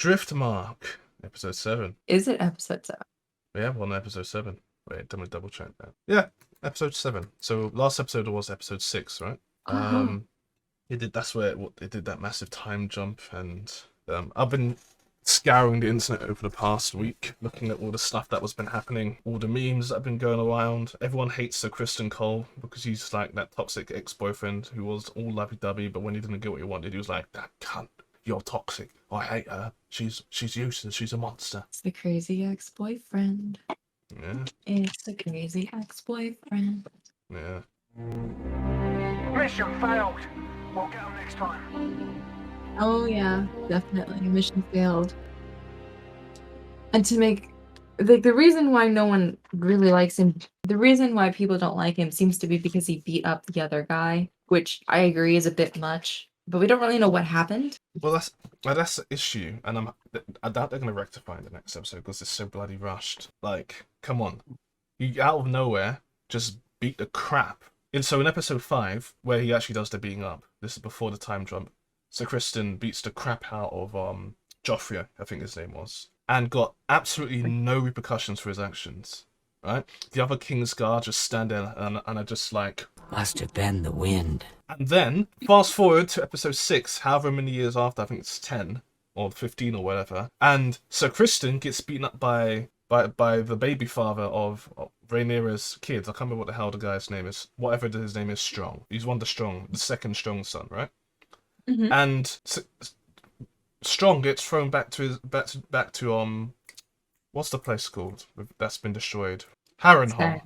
Driftmark, episode 7. Is it episode 7? Yeah, we're on episode 7. Wait, let me double check that. Yeah, episode 7. So last episode was episode 6, right? That's where they did that massive time jump, and I've been scouring the internet over the past week, looking at all the stuff that was been happening, all the memes that have been going around. Everyone hates Sir Kristen Cole because he's like that toxic ex-boyfriend who was all lovey-dovey, but when he didn't get what he wanted, he was like, "That cunt, you're toxic. I hate her. She's useless. She's a monster." It's the crazy ex-boyfriend. Yeah. It's the crazy ex-boyfriend. Yeah. Mission failed. We'll get them next time. Oh yeah, definitely. Mission failed. And to make like the reason why no one really likes him, the reason why people don't like him seems to be because he beat up the other guy, which I agree is a bit much. But we don't really know what happened. Well, that's the issue, and I doubt they're gonna rectify in the next episode because it's so bloody rushed. Like, come on, you out of nowhere just beat the crap. And so in episode 5, where he actually does the beating up, this is before the time jump. Sir Kristen beats the crap out of Joffrey, I think his name was, and got absolutely no repercussions for his actions. Right? The other King's Guard just stand there and are just like, must have been the wind. And then, fast forward to episode 6, however many years after, I think it's 10 or 15 or whatever, and Sir Kristen gets beaten up by the baby father of Rhaenyra's kids. I can't remember what the hell the guy's name is. Whatever his name is, Strong. He's one of the second Strong son, right? Mm-hmm. And Strong gets thrown back to what's the place called that's been destroyed? Harrenhal.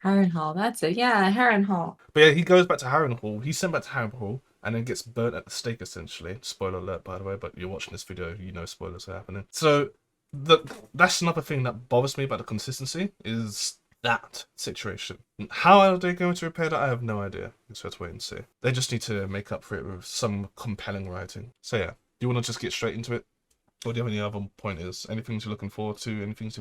Harrenhal, that's it. Yeah, Harrenhal. But yeah, he goes back to Harrenhal. He's sent back to Harrenhal and then gets burnt at the stake, essentially. Spoiler alert, by the way, but you're watching this video, you know spoilers are happening. So that's another thing that bothers me about the consistency, is that situation. How are they going to repair that? I have no idea. So let's wait and see. They just need to make up for it with some compelling writing. So yeah, do you want to just get straight into it? Or do you have any other pointers? Anything you're looking forward to? Anything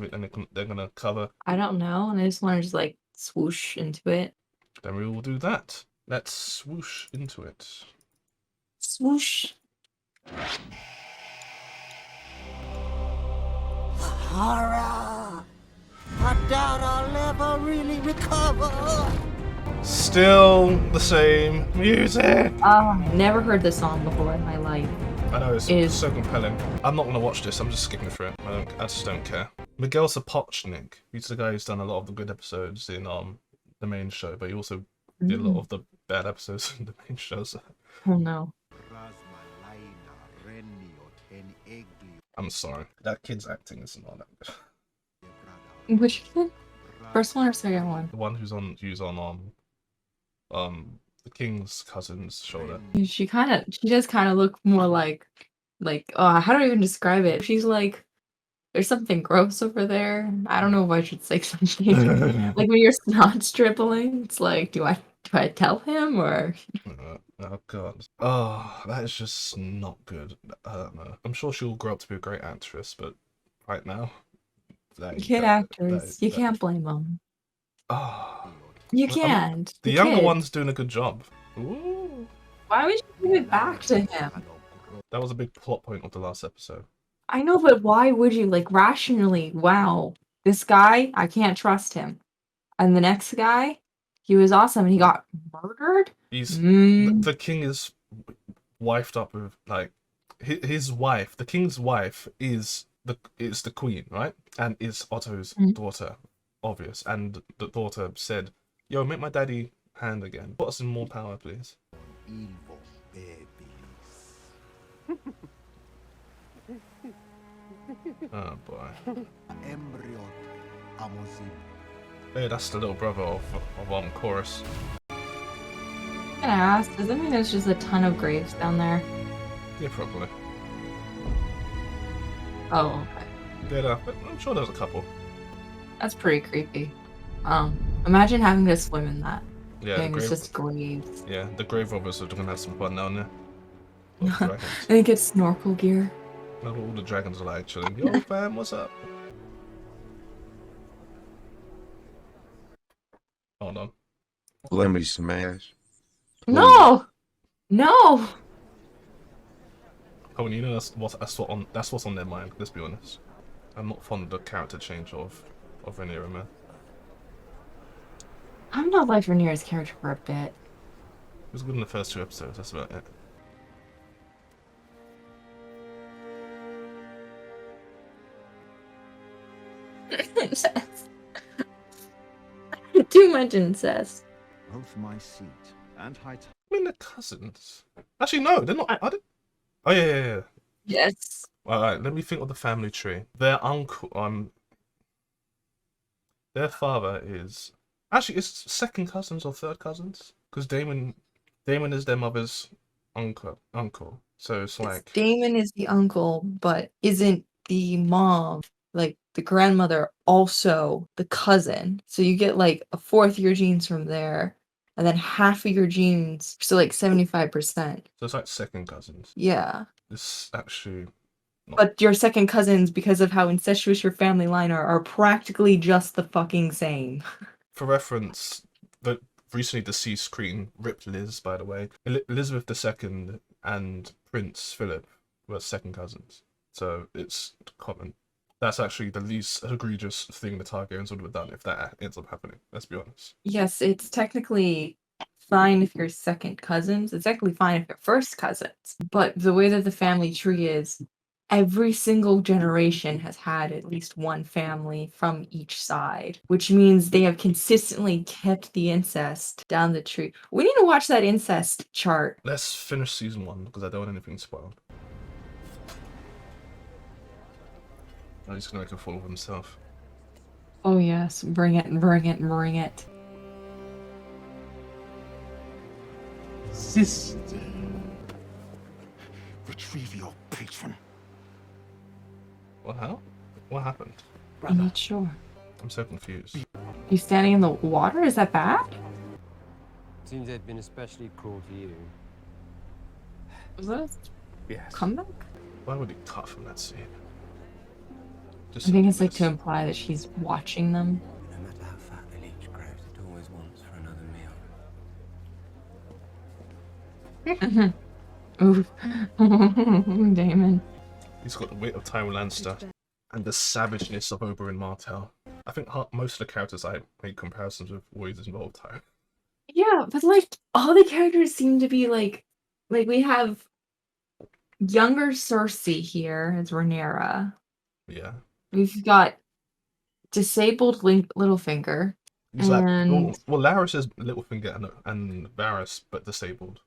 they're going to cover? I don't know, and I just want to just like swoosh into it. Then we will do that. Let's swoosh into it. Swoosh. Horror! I doubt I'll ever really recover. Still the same music. Never heard this song before in my life. I know, it's so compelling. I'm not going to watch this, I'm just skipping through it. I just don't care. Miguel Sapochnik, he's the guy who's done a lot of the good episodes in the main show, but he also did a lot of the bad episodes in the main shows. Oh no. I'm sorry. That kid's acting is not that good. Which kid? First one or second one? The one who's on the king's cousin's shoulder. She does kind of look more like how do I even describe it? She's like, there's something gross over there. I don't know if I should say something. Like when you're not dribbling, it's like, do I tell him or? Oh god. Oh, that is just not good. I don't know. I'm sure she'll grow up to be a great actress, but right now, Kid actors, you can't blame them. Oh, you can't. The younger one's doing a good job. Ooh. Why would you give it back to him? That was a big plot point of the last episode. I know, but why would you? Like, rationally, wow, this guy, I can't trust him. And the next guy, he was awesome and he got murdered? The king is wifed up with, like, his wife, the king's wife is the queen, right? And is Otto's daughter, obvious. And the daughter said, "Yo, make my daddy hand again. Put us in more power, please." Oh boy. Hey, that's the little brother of Chorus. I'm gonna ask, does that mean there's just a ton of graves down there? Yeah, probably. Oh, okay. Yeah, but I'm sure there's a couple. That's pretty creepy. Imagine having to swim in that. Yeah, it's just graves. Yeah, the grave robbers are gonna have some fun down there. And they get snorkel gear. Not all the dragons are like, chilling. Yo, fam, what's up? Hold on. Let me smash. No! No! Pony, you know that's what's on their mind. Let's be honest. I'm not fond of the character change of Rhaenyra, man. I'm not like Rhaenyra's character for a bit. It was good in the first 2 episodes. That's about it. Too much incest. Both my seat and high tide. I mean, they're cousins. Actually, no, they're not. Are they? Oh yeah. Yes. All right, let me think of the family tree. Their uncle, their father is actually it's second cousins or third cousins because Damon is their mother's uncle. So it's like Damon is the uncle, but isn't the mom, like the grandmother, also the cousin? So you get like a fourth of your genes from there, and then half of your genes, so like 75%. So it's like second cousins. Yeah. It's actually not. But your second cousins, because of how incestuous your family line are practically just the fucking same. For reference, the recently deceased Queen, Rip Liz, by the way, Elizabeth II and Prince Philip were second cousins. So it's common. That's actually the least egregious thing the Targaryens would have done if that ends up happening. Let's be honest. Yes, it's technically fine if you're second cousins. It's technically fine if you're first cousins. But the way that the family tree is, every single generation has had at least one family from each side, which means they have consistently kept the incest down the tree. We need to watch that incest chart. Let's finish season 1 because I don't want anything spoiled. Oh, he's gonna make a fool of himself. Oh yes, bring it, bring it, bring it. Sister. Retrieve your patron. What happened? I'm not sure. I'm so confused. You standing in the water? Is that bad? Seems they've been especially cruel to you. Was that a Yes. comeback? Why would he cut from that scene? I think it's like to imply that she's watching them. No matter how fat the leech grows, it always wants for another meal. Ooh. Damon. He's got the wit of Tywin Lannister and the savageness of Oberyn Martell. I think most of the characters I make comparisons with always involve Tywin. Yeah, but like all the characters seem to be like we have younger Cersei here as Rhaenyra. Yeah. We've got disabled Littlefinger. He's like, And- well, Larys is Littlefinger and Varys, but disabled.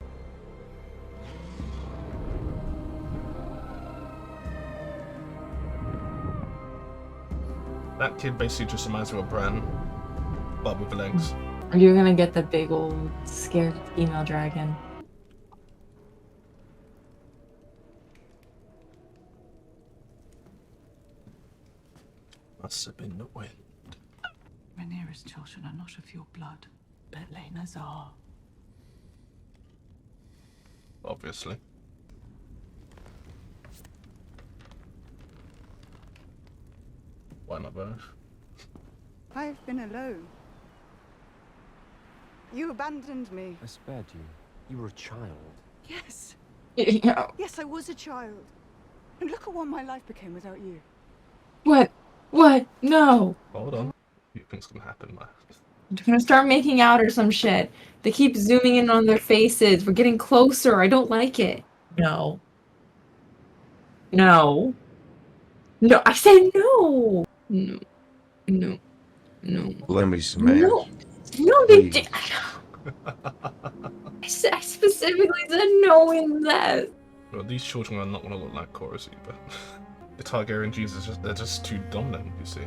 That kid basically just reminds me of Bran, but with legs. You're gonna get the big old scared female dragon. Must have been the wind. Rhaenyra's children are not of your blood, but Lena's are. Obviously. Why not both? I've been alone. You abandoned me. I spared you. You were a child. Yes. Yeah. Yes, I was a child. And look at what my life became without you. What? What? No. Hold on. What do you think's gonna happen, man? They're gonna start making out or some shit. They keep zooming in on their faces. We're getting closer. I don't like it. No. No. No. I said no. No. No. No. Let me smash. No. No, they Please. did. I specifically said no in that. Well, these children are not gonna look like Coruscant, but the Targaryen Jesus, they're just too dominant, you see.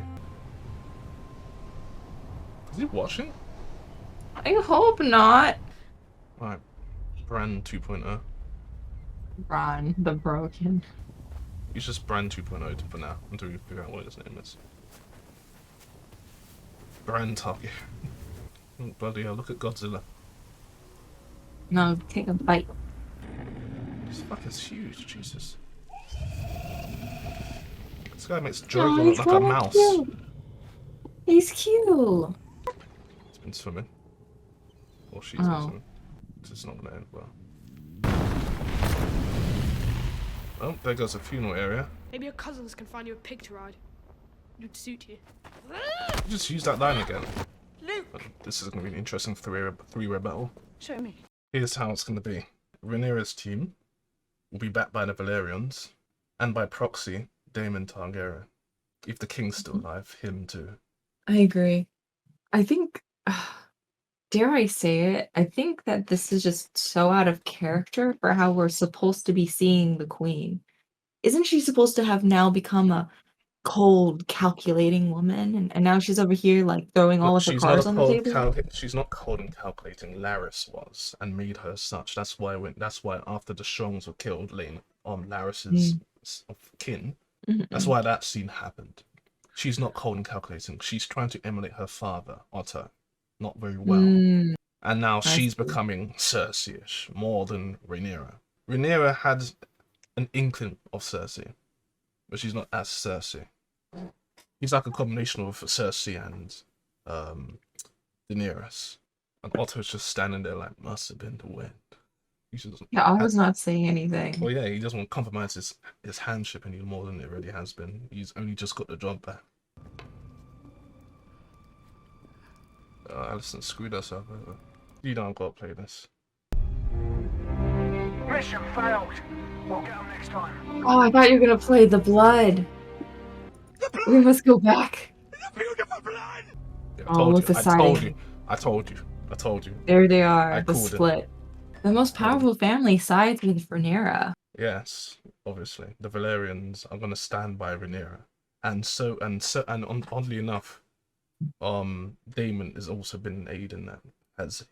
Is he watching? I hope not. Alright. Bran 2.0. Ron the Broken. He's just Bran 2.0 for now, until we figure out what his name is. Bran Targaryen. Oh, bloody hell, look at Godzilla. No, take a bite. This fucker's huge, Jesus. This guy makes Drogon he's look like a kinda mouse. cute. He's cute. He's been swimming. Or she's Oh. been swimming. It's not gonna end well. Oh, there goes a funeral area. Maybe your cousins can find you a pig to ride. It would suit you. Just use that line again. Luke! This is going to be an interesting three-way battle. Show me. Here's how it's going to be. Rhaenyra's team will be backed by the Valerians, and by proxy, Daemon Targaryen. If the king's still alive, him too. I agree. I think, dare I say it, I think that this is just so out of character for how we're supposed to be seeing the queen. Isn't she supposed to have now become a cold, calculating woman? And now she's over here, like, throwing all of her She's not cards a on the cold table? she's not cold and calculating. Larys was, and made her such. That's why after the Strongs were killed, Larys's kin. That's why that scene happened. She's not cold and calculating. She's trying to emulate her father, Otto, not very well. And now she's becoming Cersei-ish more than Rhaenyra. Rhaenyra had an inkling of Cersei, but she's not as Cersei. He's like a combination of Cersei and Daenerys. And Otto's just standing there like, must have been the wind. Yeah, I was not saying anything. Well, yeah, he doesn't want to compromise his handship any more than it really has been. He's only just got the job back. Alison screwed herself over. You don't got to play this. Mission failed. We'll get them next time. Oh, I thought you were gonna play the blood. We must go back. Yeah, Oh, look, the siding. I told you. There they are, I the called it. split. The most powerful family sides with Rhaenyra. Yes, obviously. The Valerians are gonna stand by Rhaenyra. And oddly enough, Daemon has also been an aid in that.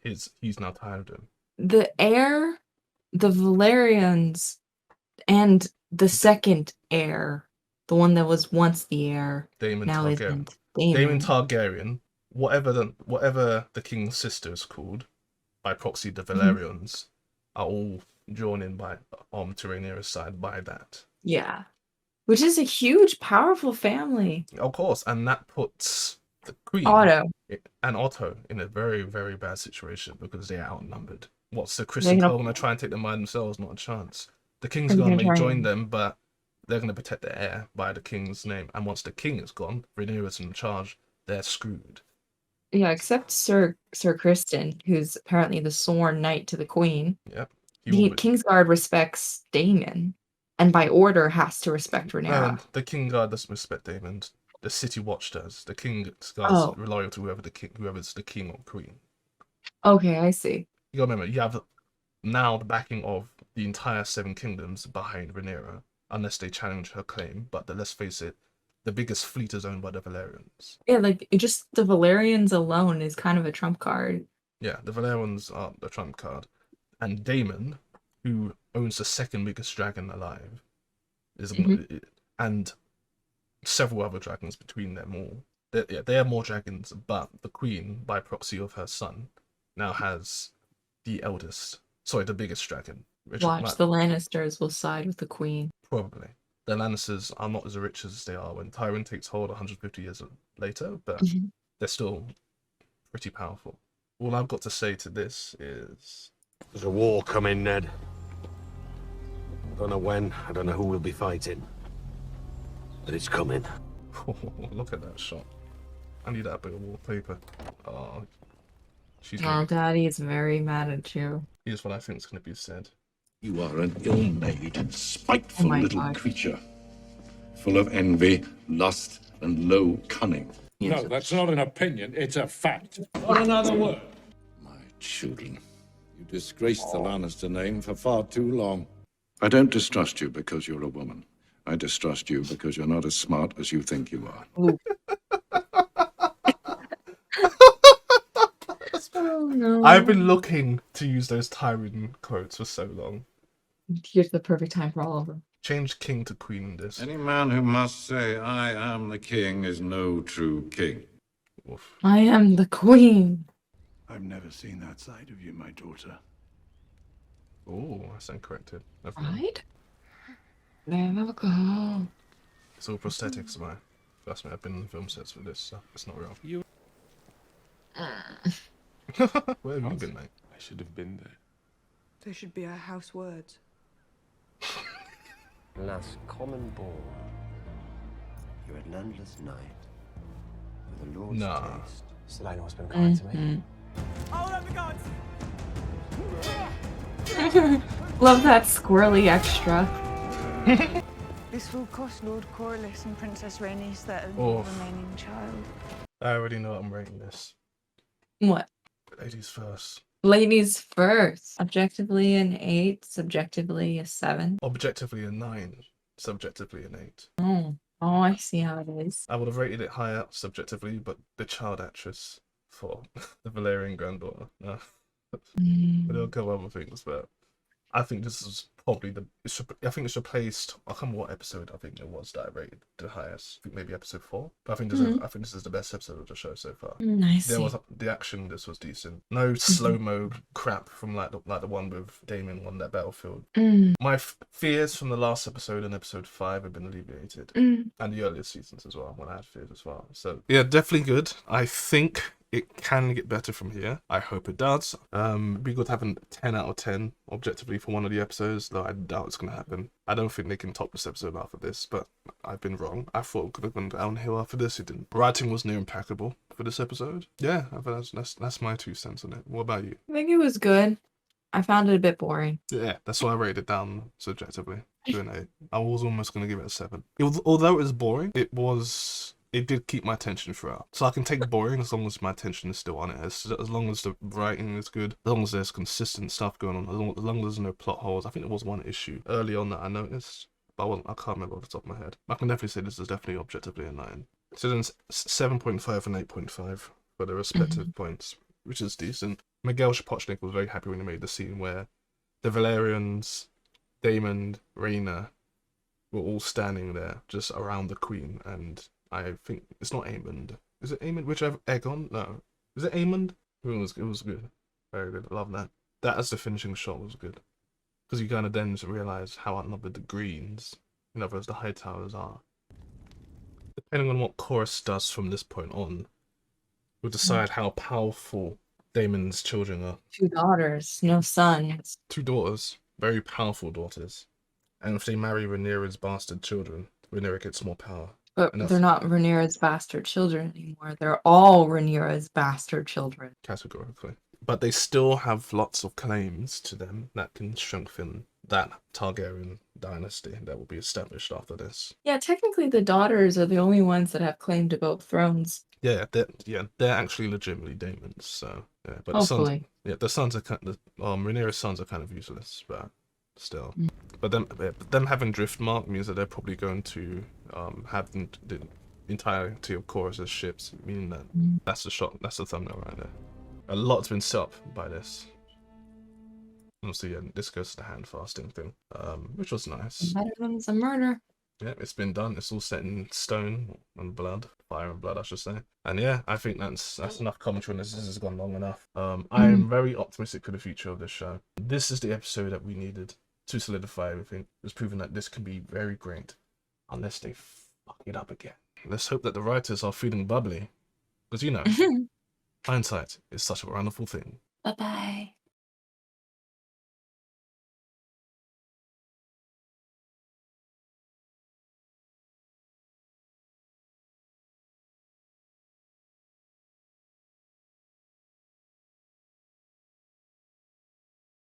He's now tired of him. The heir, the Valerians, and the second heir, the one that was once the heir, Daemon now Targaryen. isn't. Daemon Targaryen, whatever the king's sister is called, by proxy the Valerians, are all drawn in by to Rhaenyra's side by that. Yeah. Which is a huge, powerful family. Of course, and that puts the queen Otto. and Otto in a very, very bad situation because they are outnumbered. What's the Kristen Cole going to try and take them by themselves? Not a chance. The king's going to join them, but they're going to protect the heir by the king's name. And once the king is gone, Rhaenyra's in charge, they're screwed. Yeah, except Sir Kristen, who's apparently the sworn knight to the queen. Yep. The Kingsguard respects Daemon, and by order has to respect Rhaenyra. The Kingsguard doesn't respect Daemon. The City Watch does. The Kingsguard's loyal to whoever's the king or queen. Okay, I see. You gotta remember, you have now the backing of the entire Seven Kingdoms behind Rhaenyra, unless they challenge her claim. But let's face it, the biggest fleet is owned by the Valerians. Yeah, like, just the Valerians alone is kind of a trump card. Yeah, the Valerians are the trump card. And Daemon, who owns the second biggest dragon alive, and several other dragons between them all. They have more dragons, but the queen, by proxy of her son, now has the biggest dragon. Watch, the Lannisters will side with the queen. Probably. The Lannisters are not as rich as they are when Tywin takes hold 150 years later, but they're still pretty powerful. All I've got to say to this is... There's a war coming, Ned. I don't know when, I don't know who we'll be fighting. But it's coming. Look at that shot. I need that bit of wallpaper. Oh, Daddy is very mad at you. Here's what I think is going to be said. You are an ill-made, spiteful little creature, full of envy, lust, and low cunning. No, that's not an opinion, it's a fact. Not another word. My children. You disgraced the Lannister name for far too long. I don't distrust you because you're a woman. I distrust you because you're not as smart as you think you are. Oh, no. I've been looking to use those Tywin quotes for so long. Here's the perfect time for all of them. Change king to queen in this. Any man who must say, I am the king, is no true king. Oof. I am the queen. I've never seen that side of you, my daughter. Oh, I stand corrected. Right? Never go. It's all prosthetics, man. Trust me, I've been in film sets for this stuff. It's not real. Where have you been, mate? I should have been there. They should be our house words. Alas, common born. You're a landless knight with a lord's Nah. taste. Selena has been kind to me. Love that squirrely extra. This will cost Lord Corlys and Princess Rhaenys their only Oh. remaining child. I already know what I'm rating this. What? Ladies first. Ladies first. Objectively an 8, subjectively a 7. Objectively a 9, subjectively an 8. Oh, I see how it is. I would have rated it higher subjectively, but the child actress for the Valerian granddaughter. No. But there'll come other things, but I think this is probably I think it's replaced. I can't remember what episode I think it was that I rated the highest. I think maybe episode 4. But I think this is the best episode of the show so far. Nice. There was the action. This was decent. No slow mo crap from like the one with Damon on that battlefield. My fears from the last episode and episode 5 have been alleviated, and the earlier seasons as well when I had fears as well. So yeah, definitely good. I think it can get better from here. I hope it does. Be good to have a 10 out of 10 objectively for one of the episodes, though I doubt it's going to happen. I don't think they can top this episode after this, but I've been wrong. I thought it could have gone downhill after this. It didn't. Writing was near impeccable for this episode. Yeah, I think that's my 2 cents on it. What about you? I think it was good. I found it a bit boring. Yeah, that's why I rated it down subjectively to an 8. I was almost going to give it a 7. Although it was boring, it did keep my attention throughout. So I can take boring as long as my attention is still on it. As long as the writing is good, as long as there's consistent stuff going on, as long as there's no plot holes. I think there was one issue early on that I noticed, but I can't remember off the top of my head. I can definitely say this is definitely objectively a 9. So then 7.5 and 8.5 for the respective points, which is decent. Miguel Sapochnik was very happy when he made the scene where the Valerians, Daemon, Rhaena were all standing there just around the queen, and I think it's not Aemond. Is it Aemond? Whichever Aegon? No. Is it Aemond? It was good. Very good. I love that. That as the finishing shot was good. Because you kind of then realise how outnumbered the Greens, in other words, the Hightowers are. Depending on what Corus does from this point on, will decide how powerful Daemon's children are. 2 daughters, no sons. 2 daughters. Very powerful daughters. And if they marry Rhaenyra's bastard children, Rhaenyra gets more power. But they're not Rhaenyra's bastard children anymore. They're all Rhaenyra's bastard children. Categorically. But they still have lots of claims to them that can strengthen that Targaryen dynasty that will be established after this. Yeah, technically the daughters are the only ones that have claim to both thrones. Yeah, they're actually legitimately Daemons. So yeah, but Hopefully. the sons are Rhaenyra's sons are kind of useless, but still. But them having Driftmark means that they're probably going to have the entirety of Corus's ships, meaning that that's the thumbnail right there. A lot's been set up by this. Obviously, yeah, this goes to the hand fasting thing, which was nice. Better than some murder. Yeah, it's been done. It's all set in stone and blood, fire and blood, I should say. And yeah, I think that's enough commentary on this. This has gone long enough. I am very optimistic for the future of this show. This is the episode that we needed to solidify everything. It's proven that this can be very great, unless they fuck it up again. Let's hope that the writers are feeling bubbly, because hindsight is such a wonderful thing. Bye-bye.